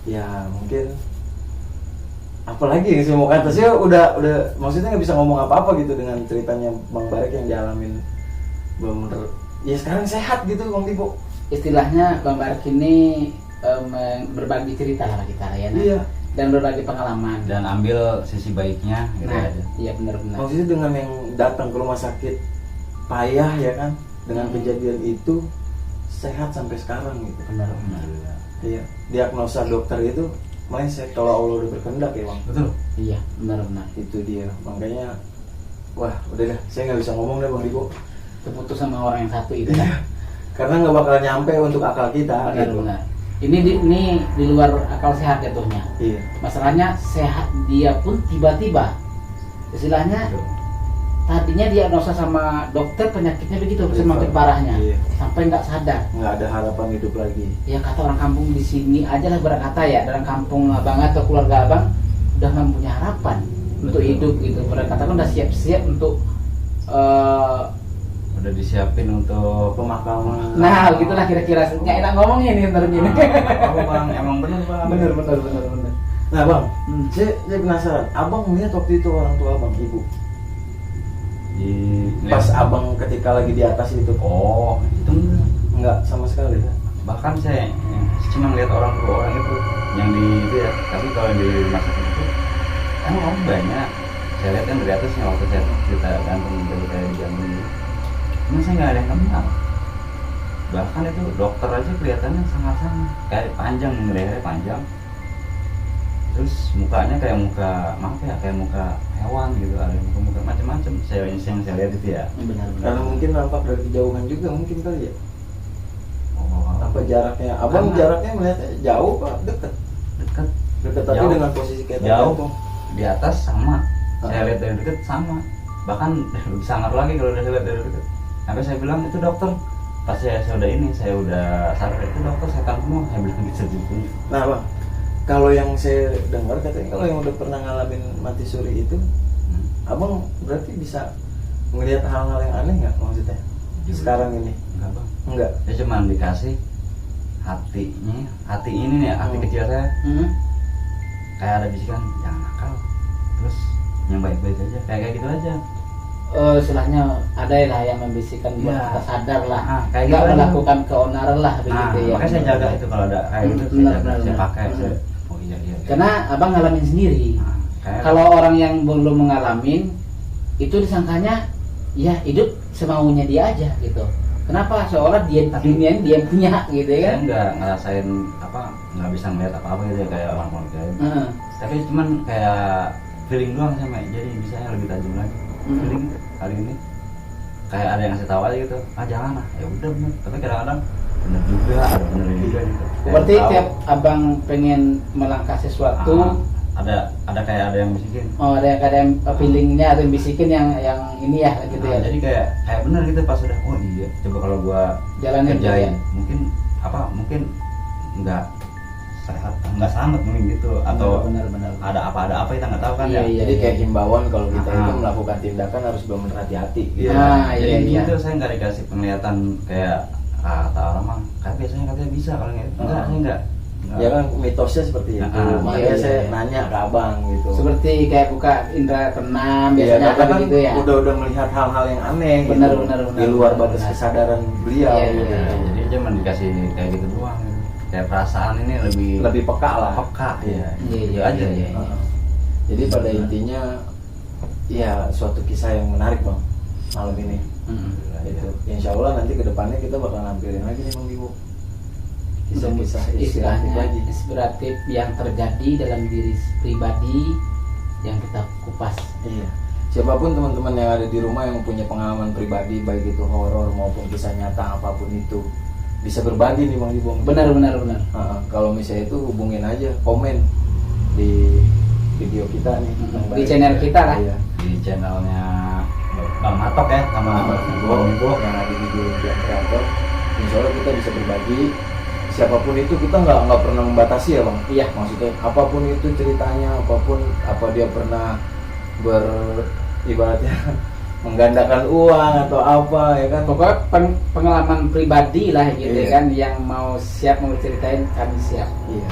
Ya mungkin apalagi yang saya mau kata sih udah maksudnya nggak bisa ngomong apa-apa gitu dengan ceritanya Bang Barik yang dialamin bener ya sekarang sehat gitu Bang Dibo. Istilahnya Bang Barik ini berbagi cerita lah kita lah ya, nah. Iya. Dan berbagi pengalaman. Dan ambil sisi baiknya gitu Nah, aja. iya benar-benar. Maksudnya dengan yang datang ke rumah sakit payah ya kan, dengan kejadian itu sehat sampai sekarang gitu. Benar-benar. Iya, diagnosa dokter itu meleset kalau Allah udah berkehendak ya Bang. Betul. Iya, benar-benar. Itu dia, makanya wah udah dah, saya nggak bisa ngomong deh Bang Dibo. Terputus sama orang yang satu itu kan. Karena nggak bakal nyampe untuk akal kita gitu. Benar-benar. Ini di luar akal sehat jatuhnya. Iya. Masalahnya sehat dia pun tiba-tiba. Istilahnya Betul. tadinya diagnosa sama dokter penyakitnya begitu, Iya, semakin parahnya. iya. Sampai nggak sadar. Nggak ada harapan hidup lagi. Ya kata orang kampung di sini aja lah berkata ya, dalam kampung abang atau keluarga abang udah nggak punya harapan untuk Betul. hidup gitu. Mereka katakan udah siap-siap untuk Udah disiapin untuk Pemakaman. nah gitulah kira-kira. Nggak enak ngomongnya nih ntar gini. Apa Bang? Emang bener Bang. bener. Nah Bang, Hmm. saya penasaran. Abang melihat waktu itu orang tua Abang, ibu, Di pas Abang ketika lagi di atas itu, Oh, itu nggak sama sekali. bahkan saya cuma lihat orang tua orang itu yang di itu ya. Tapi kalau di rumah sakit itu emang orang banyak. Saya lihat kan dari atasnya waktu saya cerita gantung dari kayak di jamin. Cuma saya nggak ada yang kenal. Bahkan itu dokter aja kelihatannya sangat-sangat kayak panjang, lehernya panjang. Terus mukanya kayak muka maaf ya, kayak muka hewan gitu, ada muka macam-macam. Saya yang saya lihat itu ya. Benar-benar. Karena mungkin nampak dari kejauhan juga mungkin kali ya. Oh, Apa jaraknya? Abang Karena- jaraknya melihatnya jauh pak dekat? dekat Dekat tapi Jauh. dengan posisi kayak Jauh. tergantung. di atas sama. Ah. Saya lihat dari dekat sama. Bahkan lebih sangar lagi kalau udah saya lihat dari dekat. Sampai saya bilang itu dokter. Pas saya udah sadar itu dokter setan semua. Saya bilang gitu. Nah bang, kalau yang saya dengar katanya kalau yang udah pernah ngalamin mati suri itu, abang berarti bisa melihat hal-hal yang aneh nggak maksudnya? Sekarang ini Enggak bang. enggak. Saya cuma dikasih hati ini nih, hati kecil saya Hmm. kayak ada bisikan jangan nakal. Terus yang baik-baik aja, kayak gitu aja. Istilahnya ada lah yang membisikkan buat Iya. kita sadar lah, Kayak nggak gitu aja. melakukan keonaran lah begitu Nah, ya. makanya saya jaga itu kalau ada kayak gitu, Benar, saya jaga, benar, saya benar. pakai. Hmm. Saya, oh iya. Karena abang ngalamin sendiri. Nah, kayak Kalau orang yang belum mengalamin itu disangkanya ya hidup semaunya dia aja gitu. Kenapa? Seolah dia dunia ini dia punya gitu ya saya kan? nggak ngerasain nggak bisa ngeliat apa gitu ya kayak orang lain. Heeh. Tapi cuman kayak feeling doang sama, jadi bisa lebih tajam lagi. Hmm. Feeling kali ini kayak ada yang ngasih tahu aja gitu, jangan lah, ya udah bener. Tapi kadang-kadang bener juga, ada bener juga gitu. Saya Berarti tahu. tiap abang pengen melangkah sesuatu, ada kayak ada yang bisikin. Oh, ada yang feelingnya atau yang bisikin yang ini ya gitu ya. Jadi kayak benar gitu pas udah oh iya coba kalau gua Jalanin kerjain gitu mungkin nggak sehat nggak selamat mungkin gitu atau benar. ada apa kita nggak tahu kan Iya, ya. iya. Jadi kayak himbauan kalau kita itu Ah. melakukan tindakan harus benar hati-hati gitu. Ah, Jadi iya, intinya iya. tuh saya nggak dikasih penglihatan kayak kata orang mah kayak biasanya katanya bisa kalau nggak saya nggak. Ya kan mitosnya seperti itu. Ah, Makanya iya, saya iya. nanya ke abang gitu. Seperti kayak buka indra keenam Iya, biasanya karena kan kan gitu ya. udah melihat hal-hal yang aneh Benar, gitu. benar. Di luar batas Benar. kesadaran beliau Iya, gitu. iya. Jadi cuma dikasih kayak gitu doang. Kayak perasaan ini Lebih peka lah. peka Iya. Iya, Itu iya, aja. iya, iya. Heeh. Jadi pada intinya ya suatu kisah yang menarik bang malam ini. Gitu. Insya Allah nanti kedepannya kita bakal nampilin lagi nih bang Ibu. Kisah-kisah inspiratif istilahnya lagi. inspiratif yang terjadi dalam diri pribadi yang kita kupas. Iya. Siapapun teman-teman yang ada di rumah yang punya pengalaman pribadi baik itu horor maupun kisah nyata apapun itu bisa berbagi nih bang Ibu. Benar. Kalau misalnya itu hubungin aja komen di video kita nih. Bang Di Baik. channel kita lah. Iya. Di channelnya Bang Matok ya sama Bang Ibu yang ada di Impian Kreator. Insya Allah kita bisa berbagi. Siapapun itu kita nggak pernah membatasi ya bang. Iya. Maksudnya apapun itu ceritanya, apapun apa dia pernah ibaratnya menggandakan uang atau apa ya kan. Pokoknya pengalaman pribadi lah gitu Iya. kan yang mau ceritain kami siap. Iya.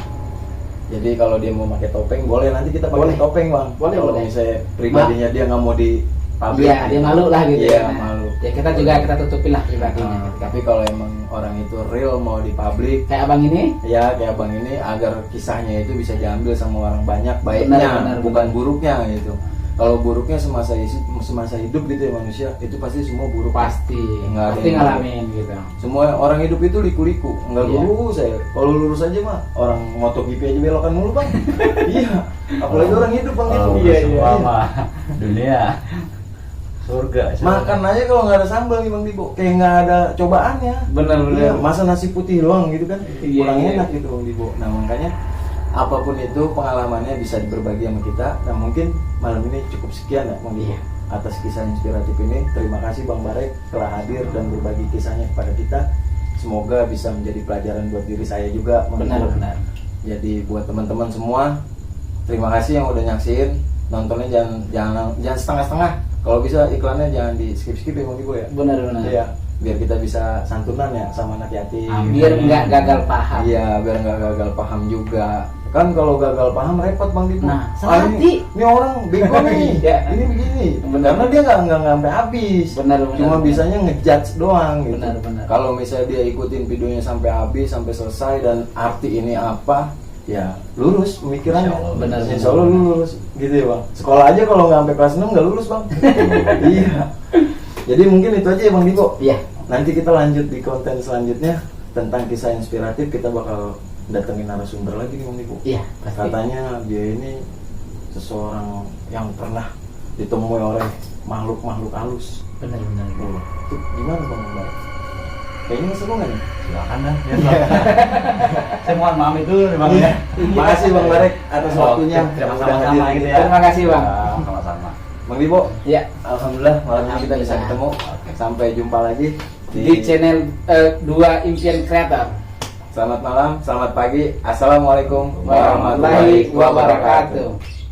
Jadi kalau dia mau pakai topeng boleh nanti kita pakai Boleh. topeng bang. Boleh, Kalau boleh. misalnya pribadinya dia nggak mau di publik. Iya, dia malu lah gitu Iya, ya. malu. Ya kita juga kita tutupin lah pribadinya. Nah, tapi kalau emang orang itu real mau di publik, Kayak abang ini, ya kayak abang ini agar kisahnya itu bisa diambil sama orang banyak baiknya, Benar, bukan benar. buruknya gitu. Kalau buruknya semasa hidup gitu ya manusia, itu pasti semua buruk. pasti Nggak ada pasti yang ngalamin gitu. Semua orang hidup itu liku-liku, nggak Iya. lurus saya. Kalau lurus aja mah orang MotoGP aja belokan mulu bang. Iya, apalagi orang hidup bang gitu. Kalau Iya, semua iya. mah dunia surga. Makan aja kalau nggak ada sambal nih bang Dibo, kayak nggak ada cobaannya. Benar. Iya, masa nasi putih doang gitu kan, Iya, kurang iya. enak gitu bang Dibo. Nah makanya apapun itu pengalamannya bisa berbagi sama kita. Nah mungkin malam ini cukup sekian ya bang Dibo. Iya. Atas kisah inspiratif ini, terima kasih bang Barek telah hadir dan berbagi kisahnya kepada kita. Semoga bisa menjadi pelajaran buat diri saya juga Bang Dibo. Benar. Jadi buat teman-teman semua, terima kasih yang udah nyaksin. Nontonnya jangan setengah-setengah. Kalau bisa iklannya jangan di skip-skip ya Bang Dibo ya. Benar. Iya, biar kita bisa santunan ya sama anak yatim. Biar nggak gagal paham. Iya, biar nggak gagal paham juga. Kan kalau gagal paham repot Bang Dibo. Nah, Ah, hati. ini orang bego nih. Iya. Ini begini. Benar. Karena dia nggak sampai habis. Benar. Cuma bisanya ngejudge doang gitu. Benar. Kalau misalnya dia ikutin videonya sampai habis, sampai selesai dan arti ini apa, ya lurus pemikirannya. Insya Allah. Benar. Insya Allah lurus, gitu ya bang. Sekolah aja kalau nggak sampai kelas 6 nggak lulus bang. Iya. Jadi mungkin itu aja ya bang Diko. Iya. Nanti kita lanjut di konten selanjutnya tentang kisah inspiratif. Kita bakal datengin narasumber lagi nih bang Diko. Iya, pasti. Katanya dia ini seseorang yang pernah ditemui oleh makhluk-makhluk halus. Benar. Itu gimana bang Bang? Kayaknya seru nggak nih? Silakan dah. Ya, saya mohon maaf itu memang ya. Makasih bang Barek atas waktunya. Terima Udah kasih hadir sama di gitu kita. ya. Terima kasih, Bang. Sama-sama. Bang Dibo, Iya. alhamdulillah malam ini kita bisa ketemu. Sampai jumpa lagi Di channel 2 Impian Kreator. Selamat malam, selamat pagi. Assalamualaikum Warahmatullahi wabarakatuh.